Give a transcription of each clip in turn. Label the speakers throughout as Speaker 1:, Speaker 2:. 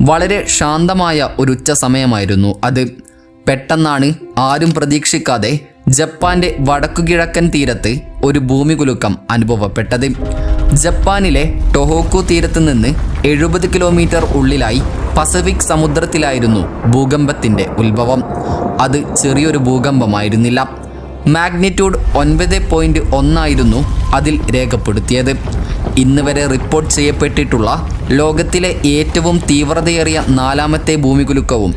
Speaker 1: വളരെ ശാന്തമായ ഒരു ഉച്ച സമയമായിരുന്നു അത്. പെട്ടെന്നാണ് ആരും പ്രതീക്ഷിക്കാതെ ജപ്പാന്റെ വടക്കുകിഴക്കൻ തീരത്ത് ഒരു ഭൂമികുലുക്കം അനുഭവപ്പെട്ടത്. ജപ്പാനിലെ ടൊഹോക്കു തീരത്ത് നിന്ന് 70 കിലോമീറ്റർ ഉള്ളിലായി പസഫിക് സമുദ്രത്തിലായിരുന്നു ഭൂകമ്പത്തിന്റെ ഉത്ഭവം. അത് ചെറിയൊരു ഭൂകമ്പമായിരുന്നില്ല. മാഗ്നിറ്റ്യൂഡ് 9.1 ആയിരുന്നു അതിൽ രേഖപ്പെടുത്തിയത്. ഇന്ന് വരെ റിപ്പോർട്ട് ചെയ്യപ്പെട്ടിട്ടുള്ള ലോകത്തിലെ ഏറ്റവും തീവ്രതയേറിയ 4ാമത്തെ ഭൂമികുലുക്കവും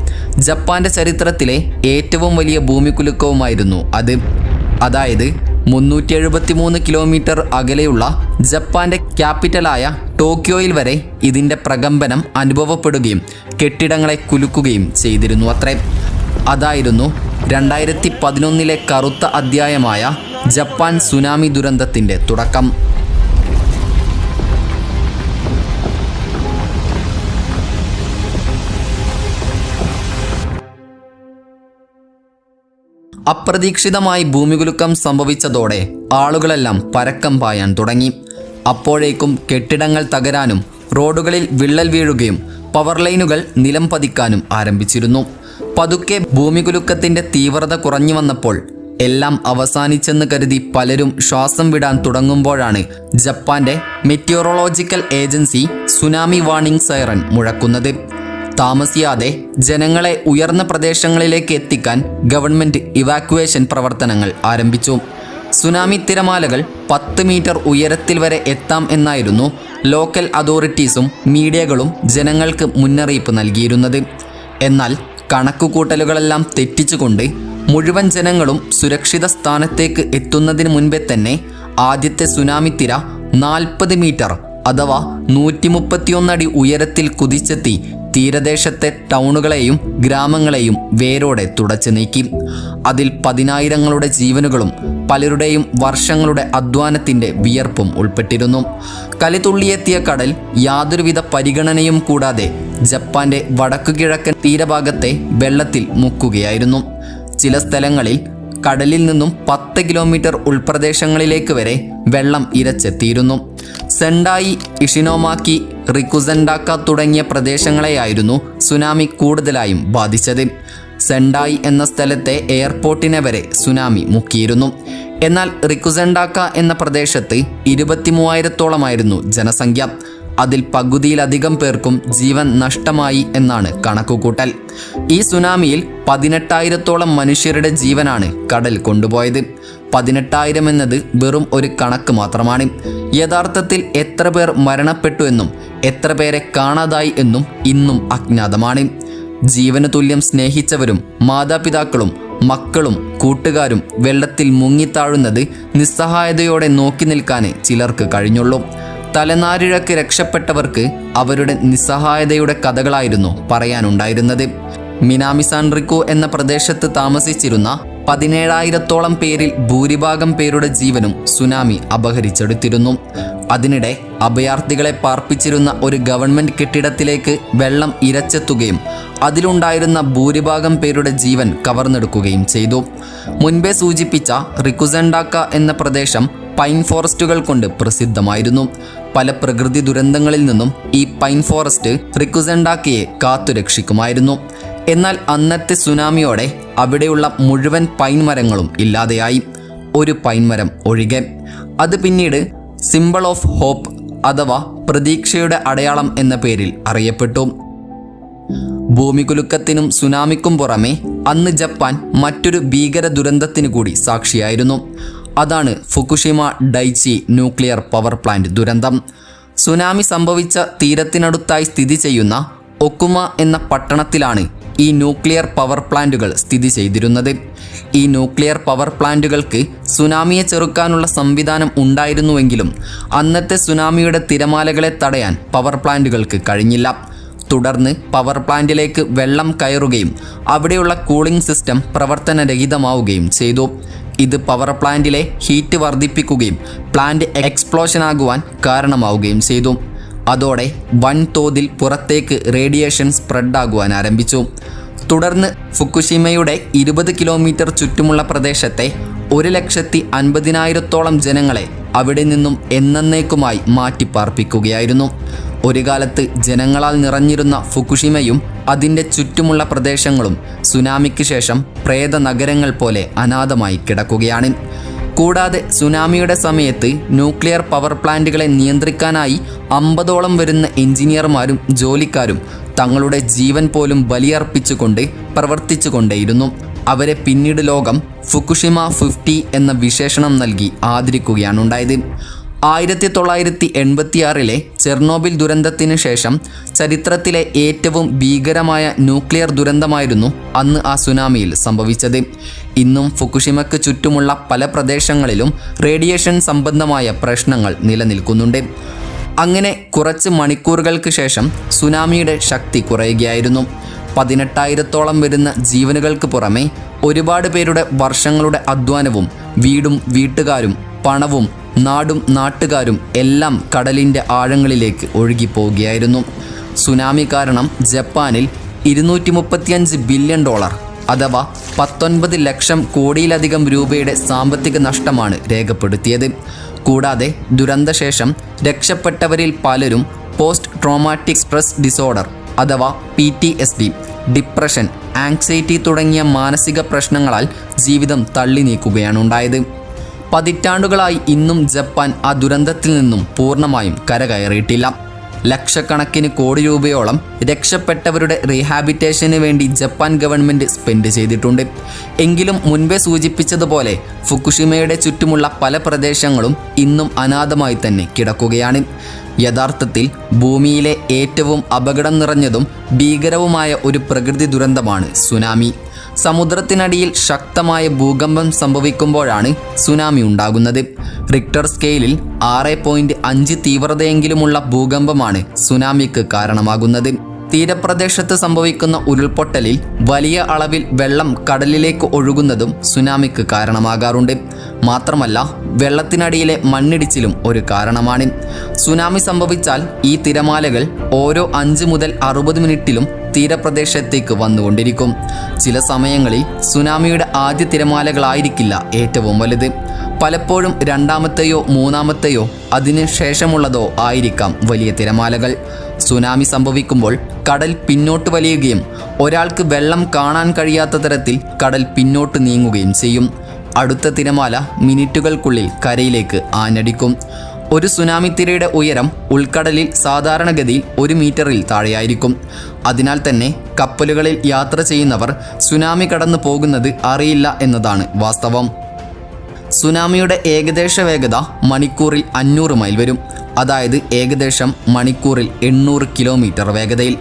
Speaker 1: ജപ്പാന്റെ ചരിത്രത്തിലെ ഏറ്റവും വലിയ ഭൂമികുലുക്കവുമായിരുന്നു അത്. അതായത് 373 കിലോമീറ്റർ അകലെയുള്ള ജപ്പാന്റെ ക്യാപിറ്റലായ ടോക്കിയോയിൽ വരെ ഇതിൻ്റെ പ്രകമ്പനം അനുഭവപ്പെടുകയും കെട്ടിടങ്ങളെ കുലുക്കുകയും ചെയ്തിരുന്നു അത്രേ. അതായിരുന്നു 2011 കറുത്ത അധ്യായമായ ജപ്പാൻ സുനാമി ദുരന്തത്തിൻ്റെ തുടക്കം. അപ്രതീക്ഷിതമായി ഭൂമികുലുക്കം സംഭവിച്ചതോടെ ആളുകളെല്ലാം പരക്കം പായാൻ തുടങ്ങി. അപ്പോഴേക്കും കെട്ടിടങ്ങൾ തകരാനും റോഡുകളിൽ വിള്ളൽ വീഴുകയും പവർ ലൈനുകൾ നിലം പതിക്കാനും ആരംഭിച്ചിരുന്നു. പതുക്കെ ഭൂമികുലുക്കത്തിൻ്റെ തീവ്രത കുറഞ്ഞു വന്നപ്പോൾ എല്ലാം അവസാനിച്ചെന്ന് കരുതി പലരും ശ്വാസം വിടാൻ തുടങ്ങുമ്പോഴാണ് ജപ്പാന്റെ മെറ്റിയോറോളജിക്കൽ ഏജൻസി സുനാമി വാർണിംഗ് സൈറൻ മുഴക്കുന്നത്. താമസിയാതെ ജനങ്ങളെ ഉയർന്ന പ്രദേശങ്ങളിലേക്ക് എത്തിക്കാൻ ഗവൺമെൻറ് ഇവാക്യുവേഷൻ പ്രവർത്തനങ്ങൾ ആരംഭിച്ചു. സുനാമി തിരമാലകൾ 10 മീറ്റർ ഉയരത്തിൽ വരെ എത്താം എന്നായിരുന്നു ലോക്കൽ അതോറിറ്റീസും മീഡിയകളും ജനങ്ങൾക്ക് മുന്നറിയിപ്പ് നൽകിയിരുന്നത്. എന്നാൽ കണക്കുകൂട്ടലുകളെല്ലാം തെറ്റിച്ചുകൊണ്ട് മുഴുവൻ ജനങ്ങളും സുരക്ഷിത സ്ഥാനത്തേക്ക് എത്തുന്നതിന് മുൻപേ തന്നെ ആദ്യത്തെ സുനാമി തിര 40 മീറ്റർ അഥവാ 131 അടി ഉയരത്തിൽ കുതിച്ചെത്തി തീരദേശത്തെ ടൗണുകളെയും ഗ്രാമങ്ങളെയും വേരോടെ തുടച്ചു നീക്കി. അതിൽ 10,000ങ്ങളുടെ ജീവനുകളും പലരുടെയും വർഷങ്ങളുടെ അധ്വാനത്തിൻ്റെ വിയർപ്പും ഉൾപ്പെട്ടിരുന്നു. കലിതുള്ളിയെത്തിയ കടൽ യാതൊരുവിധ പരിഗണനയും കൂടാതെ ജപ്പാന്റെ വടക്കുകിഴക്കൻ തീരഭാഗത്തെ വെള്ളത്തിൽ മുക്കുകയായിരുന്നു. ചില സ്ഥലങ്ങളിൽ കടലിൽ നിന്നും 10 കിലോമീറ്റർ ഉൾപ്രദേശങ്ങളിലേക്ക് വരെ വെള്ളം ഇരച്ചെത്തിയിരുന്നു. സെൻഡായി, ഇഷിനോമാക്കി, റിക്കുസെൻഡാക്ക തുടങ്ങിയ പ്രദേശങ്ങളെയായിരുന്നു സുനാമി കൂടുതലായും ബാധിച്ചത്. സെൻഡായി എന്ന സ്ഥലത്തെ എയർപോർട്ടിനെ വരെ സുനാമി മുക്കിയിരുന്നു. എന്നാൽ റിക്കുസെൻഡാക്ക എന്ന പ്രദേശത്ത് 23,000-ഓളമായിരുന്നു ജനസംഖ്യ. അതിൽ പകുതിയിലധികം പേർക്കും ജീവൻ നഷ്ടമായി എന്നാണ് കണക്കുകൂട്ടൽ. ഈ സുനാമിയിൽ 18,000-ഓളം മനുഷ്യരുടെ ജീവനാണ് കടൽ കൊണ്ടുപോയത്. 18,000 എന്നത് വെറും ഒരു കണക്ക് മാത്രമാണ്. യഥാർത്ഥത്തിൽ എത്ര പേർ മരണപ്പെട്ടു എന്നും എത്ര പേരെ കാണാതായി എന്നും ഇന്നും അജ്ഞാതമാണ്. ജീവന് തുല്യം സ്നേഹിച്ചവരും മാതാപിതാക്കളും മക്കളും കൂട്ടുകാരും വെള്ളത്തിൽ മുങ്ങിത്താഴുന്നത് നിസ്സഹായതയോടെ നോക്കി നിൽക്കാൻ ചിലർക്ക് കഴിഞ്ഞുള്ളൂ. തലനാരിഴക്ക് രക്ഷപ്പെട്ടവർക്ക് അവരുടെ നിസ്സഹായതയുടെ കഥകളായിരുന്നു പറയാനുണ്ടായിരുന്നത്. മിനാമിസാൻ റിക്കു എന്ന പ്രദേശത്ത് താമസിച്ചിരുന്ന 17,000-ഓളം പേരിൽ ഭൂരിഭാഗം പേരുടെ ജീവനും സുനാമി അപഹരിച്ചെടുത്തിരുന്നു. അതിനിടെ അഭയാർത്ഥികളെ പാർപ്പിച്ചിരുന്ന ഒരു ഗവൺമെൻറ് കെട്ടിടത്തിലേക്ക് വെള്ളം ഇരച്ചെത്തുകയും അതിലുണ്ടായിരുന്ന ഭൂരിഭാഗം പേരുടെ ജീവൻ കവർന്നെടുക്കുകയും ചെയ്തു. മുൻപേ സൂചിപ്പിച്ച റിക്കുസെൻഡാക്ക എന്ന പ്രദേശം പൈൻ ഫോറസ്റ്റുകൾ കൊണ്ട് പ്രസിദ്ധമായിരുന്നു. പല പ്രകൃതി ദുരന്തങ്ങളിൽ നിന്നും ഈ പൈൻ ഫോറസ്റ്റ് റിക്കുസെൻഡാക്കയെ കാത്തുരക്ഷിക്കുമായിരുന്നു. എന്നാൽ അന്നത്തെ സുനാമിയോടെ അവിടെയുള്ള മുഴുവൻ പൈൻ മരങ്ങളും ഇല്ലാതെയായി, ഒരു പൈൻ മരം ഒഴികെ. അത് പിന്നീട് സിംബിൾ ഓഫ് ഹോപ്പ് അഥവാ പ്രതീക്ഷയുടെ അടയാളം എന്ന പേരിൽ അറിയപ്പെട്ടു. ഭൂമികുലുക്കത്തിനും സുനാമിക്കും പുറമെ അന്ന് ജപ്പാൻ മറ്റൊരു ഭീകര ദുരന്തത്തിന് കൂടി സാക്ഷിയായിരുന്നു. അതാണ് ഫുകുഷിമ ഡൈച്ചി ന്യൂക്ലിയർ പവർ പ്ലാന്റ് ദുരന്തം. സുനാമി സംഭവിച്ച തീരത്തിനടുത്തായി സ്ഥിതി ചെയ്യുന്ന ഒക്കുമ എന്ന പട്ടണത്തിലാണ് ഈ ന്യൂക്ലിയർ പവർ പ്ലാന്റുകൾ സ്ഥിതി ചെയ്തിരുന്നത്. ഈ ന്യൂക്ലിയർ പവർ പ്ലാന്റുകൾക്ക് സുനാമിയെ ചെറുക്കാനുള്ള സംവിധാനം ഉണ്ടായിരുന്നുവെങ്കിലും അന്നത്തെ സുനാമിയുടെ തിരമാലകളെ തടയാൻ പവർ പ്ലാന്റുകൾക്ക് കഴിഞ്ഞില്ല. തുടർന്ന് പവർ പ്ലാന്റിലേക്ക് വെള്ളം കയറുകയും അവിടെയുള്ള കൂളിംഗ് സിസ്റ്റം പ്രവർത്തനരഹിതമാവുകയും ചെയ്തു. ഇത് പവർ പ്ലാന്റിലെ ഹീറ്റ് വർദ്ധിപ്പിക്കുകയും പ്ലാന്റ് എക്സ്പ്ലോഷനാകുവാൻ കാരണമാവുകയും ചെയ്തു. അതോടെ വൻതോതിൽ പുറത്തേക്ക് റേഡിയേഷൻ സ്പ്രെഡാകുവാൻ ആരംഭിച്ചു. തുടർന്ന് ഫുകുഷിമയുടെ 20 കിലോമീറ്റർ ചുറ്റുമുള്ള പ്രദേശത്തെ 1,50,000-ഓളം ജനങ്ങളെ അവിടെ നിന്നും എന്നേക്കുമായി മാറ്റിപ്പാർപ്പിക്കുകയായിരുന്നു. ഒരു കാലത്ത് ജനങ്ങളാൽ നിറഞ്ഞിരുന്ന ഫുകുഷിമയും അതിൻ്റെ ചുറ്റുമുള്ള പ്രദേശങ്ങളും സുനാമിക്ക് ശേഷം പ്രേത നഗരങ്ങൾ പോലെ അനാഥമായി കിടക്കുകയാണ്. കൂടാതെ സുനാമിയുടെ സമയത്ത് ന്യൂക്ലിയർ പവർ പ്ലാന്റുകളെ നിയന്ത്രിക്കാനായി 50ഓളം വരുന്ന എഞ്ചിനീയർമാരും ജോലിക്കാരും തങ്ങളുടെ ജീവൻ പോലും ബലിയർപ്പിച്ചുകൊണ്ട് പ്രവർത്തിച്ചു കൊണ്ടേയിരുന്നു. അവരെ പിന്നീട് ലോകം ഫുകുഷിമ 50 എന്ന വിശേഷണം നൽകി ആദരിക്കുകയാണുണ്ടായത്. 1986 ചെർണോബിൽ ദുരന്തത്തിന് ശേഷം ചരിത്രത്തിലെ ഏറ്റവും ഭീകരമായ ന്യൂക്ലിയർ ദുരന്തമായിരുന്നു അന്ന് ആ സുനാമിയിൽ സംഭവിച്ചത്. ഇന്നും ഫുകുഷിമയ്ക്ക് ചുറ്റുമുള്ള പല പ്രദേശങ്ങളിലും റേഡിയേഷൻ സംബന്ധമായ പ്രശ്നങ്ങൾ നിലനിൽക്കുന്നുണ്ട്. അങ്ങനെ കുറച്ച് മണിക്കൂറുകൾക്ക് ശേഷം സുനാമിയുടെ ശക്തി കുറയുകയായിരുന്നു. 18,000ഓളം വരുന്ന ജീവനുകൾക്ക് പുറമെ ഒരുപാട് പേരുടെ വർഷങ്ങളുടെ അധ്വാനവും വീടും വീട്ടുകാരും പണവും നാടും നാട്ടുകാരും എല്ലാം കടലിൻ്റെ ആഴങ്ങളിലേക്ക് ഒഴുകിപ്പോവുകയായിരുന്നു. സുനാമി കാരണം ജപ്പാനിൽ $235 ബില്യൺ അഥവാ 19 ലക്ഷം കോടിയിലധികം രൂപയുടെ സാമ്പത്തിക നഷ്ടമാണ് രേഖപ്പെടുത്തിയത്. കൂടാതെ ദുരന്തശേഷം രക്ഷപ്പെട്ടവരിൽ പലരും പോസ്റ്റ് ട്രോമാറ്റിക് സ്ട്രെസ് ഡിസോർഡർ അഥവാ PTSD, ഡിപ്രഷൻ, ആങ്സൈറ്റി തുടങ്ങിയ മാനസിക പ്രശ്നങ്ങളാൽ ജീവിതം തള്ളി നീക്കുകയാണുണ്ടായത്. പതിറ്റാണ്ടുകളായി ഇന്നും ജപ്പാൻ ആ ദുരന്തത്തിൽ നിന്നും പൂർണ്ണമായും കരകയറിയിട്ടില്ല. ലക്ഷക്കണക്കിന് കോടി രൂപയോളം രക്ഷപ്പെട്ടവരുടെ റീഹാബിറ്റേഷന് വേണ്ടി ജപ്പാൻ ഗവൺമെൻറ് സ്പെൻഡ് ചെയ്തിട്ടുണ്ട്. എങ്കിലും മുൻപേ സൂചിപ്പിച്ചതുപോലെ ഫുകുഷിമയുടെ ചുറ്റുമുള്ള പല പ്രദേശങ്ങളും ഇന്നും അനാഥമായി തന്നെ കിടക്കുകയാണ്. യഥാർത്ഥത്തിൽ ഭൂമിയിലെ ഏറ്റവും അപകടം നിറഞ്ഞതും ഭീകരവുമായ ഒരു പ്രകൃതി ദുരന്തമാണ് സുനാമി. സമുദ്രത്തിനടിയിൽ ശക്തമായ ഭൂകമ്പം സംഭവിക്കുമ്പോഴാണ് സുനാമി ഉണ്ടാകുന്നത്. റിക്ടർ സ്കെയിലിൽ 6.5 തീവ്രതയെങ്കിലുമുള്ള ഭൂകമ്പമാണ് സുനാമിക്ക് കാരണമാകുന്നത്. തീരപ്രദേശത്ത് സംഭവിക്കുന്ന ഉരുൾപൊട്ടലിൽ വലിയ അളവിൽ വെള്ളം കടലിലേക്ക് ഒഴുകുന്നതും സുനാമിക്ക് കാരണമാകാറുണ്ട്. മാത്രമല്ല വെള്ളത്തിനടിയിലെ മണ്ണിടിച്ചിലും ഒരു കാരണമാണ്. സുനാമി സംഭവിച്ചാൽ ഈ തിരമാലകൾ ഓരോ 5 മുതൽ 60 മിനിറ്റിലും തീരപ്രദേശത്തേക്ക് വന്നുകൊണ്ടിരിക്കും. ചില സമയങ്ങളിൽ സുനാമിയുടെ ആദ്യ തിരമാലകളായിരിക്കില്ല ഏറ്റവും വലുത്. പലപ്പോഴും രണ്ടാമത്തെയോ മൂന്നാമത്തെയോ അതിന് ശേഷമുള്ളതോ ആയിരിക്കാം വലിയ തിരമാലകൾ. സുനാമി സംഭവിക്കുമ്പോൾ കടൽ പിന്നോട്ട് വലിയുകയും ഒരാൾക്ക് വെള്ളം കാണാൻ കഴിയാത്ത തരത്തിൽ കടൽ പിന്നോട്ട് നീങ്ങുകയും ചെയ്യും. അടുത്ത തിരമാല മിനിറ്റുകൾക്കുള്ളിൽ കരയിലേക്ക് ആഞ്ഞടിക്കും. ഒരു സുനാമി തിരയുടെ ഉയരം ഉൾക്കടലിൽ സാധാരണഗതിയിൽ 1 മീറ്ററിൽ താഴെയായിരിക്കും. അതിനാൽ തന്നെ കപ്പലുകളിൽ യാത്ര ചെയ്യുന്നവർ സുനാമി കടന്നു പോകുന്നത് അറിയില്ല എന്നതാണ് വാസ്തവം. സുനാമിയുടെ ഏകദേശ വേഗത മണിക്കൂറിൽ 500 മൈൽ വരും. അതായത് ഏകദേശം മണിക്കൂറിൽ 800 കിലോമീറ്റർ വേഗതയിൽ.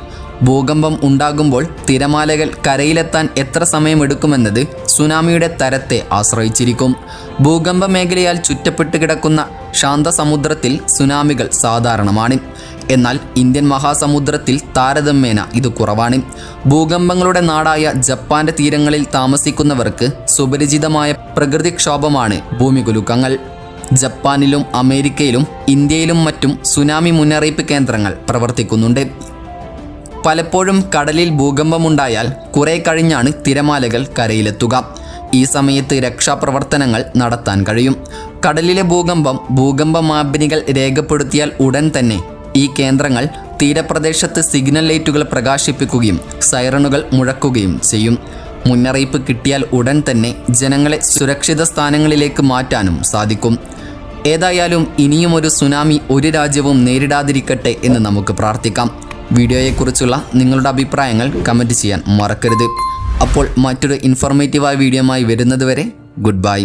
Speaker 1: ഭൂകമ്പം ഉണ്ടാകുമ്പോൾ തിരമാലകൾ കരയിലെത്താൻ എത്ര സമയമെടുക്കുമെന്നത് സുനാമിയുടെ തരത്തെ ആശ്രയിച്ചിരിക്കും. ഭൂകമ്പ മേഖലയാൽ ചുറ്റപ്പെട്ട് കിടക്കുന്ന ശാന്തസമുദ്രത്തിൽ സുനാമികൾ സാധാരണമാണ്. എന്നാൽ ഇന്ത്യൻ മഹാസമുദ്രത്തിൽ താരതമ്യേന ഇത് കുറവാണ്. ഭൂകമ്പങ്ങളുടെ നാടായ ജപ്പാന്റെ തീരങ്ങളിൽ താമസിക്കുന്നവർക്ക് സുപരിചിതമായ പ്രകൃതിക്ഷോഭമാണ് ഭൂമികുലുക്കങ്ങൾ. ജപ്പാനിലും അമേരിക്കയിലും ഇന്ത്യയിലും മറ്റും സുനാമി മുന്നറിയിപ്പ് കേന്ദ്രങ്ങൾ പ്രവർത്തിക്കുന്നുണ്ട്. പലപ്പോഴും കടലിൽ ഭൂകമ്പമുണ്ടായാൽ കുറെ കഴിഞ്ഞാണ് തിരമാലകൾ കരയിലെത്തുക. ഈ സമയത്ത് രക്ഷാപ്രവർത്തനങ്ങൾ നടത്താൻ കഴിയും. കടലിലെ ഭൂകമ്പ മാപിനികൾ രേഖപ്പെടുത്തിയാൽ ഉടൻ തന്നെ ഈ കേന്ദ്രങ്ങൾ തീരപ്രദേശത്ത് സിഗ്നൽ ലൈറ്റുകൾ പ്രകാശിപ്പിക്കുകയും സൈറണുകൾ മുഴക്കുകയും ചെയ്യും. മുന്നറിയിപ്പ് കിട്ടിയാൽ ഉടൻ തന്നെ ജനങ്ങളെ സുരക്ഷിത സ്ഥാനങ്ങളിലേക്ക് മാറ്റാനും സാധിക്കും. ഏതായാലും ഇനിയും ഒരു സുനാമി ഒരു രാജ്യവും നേരിടാതിരിക്കട്ടെ എന്ന് നമുക്ക് പ്രാർത്ഥിക്കാം. വീഡിയോയെക്കുറിച്ചുള്ള നിങ്ങളുടെ അഭിപ്രായങ്ങൾ കമൻറ്റ് ചെയ്യാൻ മറക്കരുത്. അപ്പോൾ മറ്റൊരു ഇൻഫോർമേറ്റീവായ വീഡിയോയുമായി വരുന്നതുവരെ ഗുഡ് ബൈ.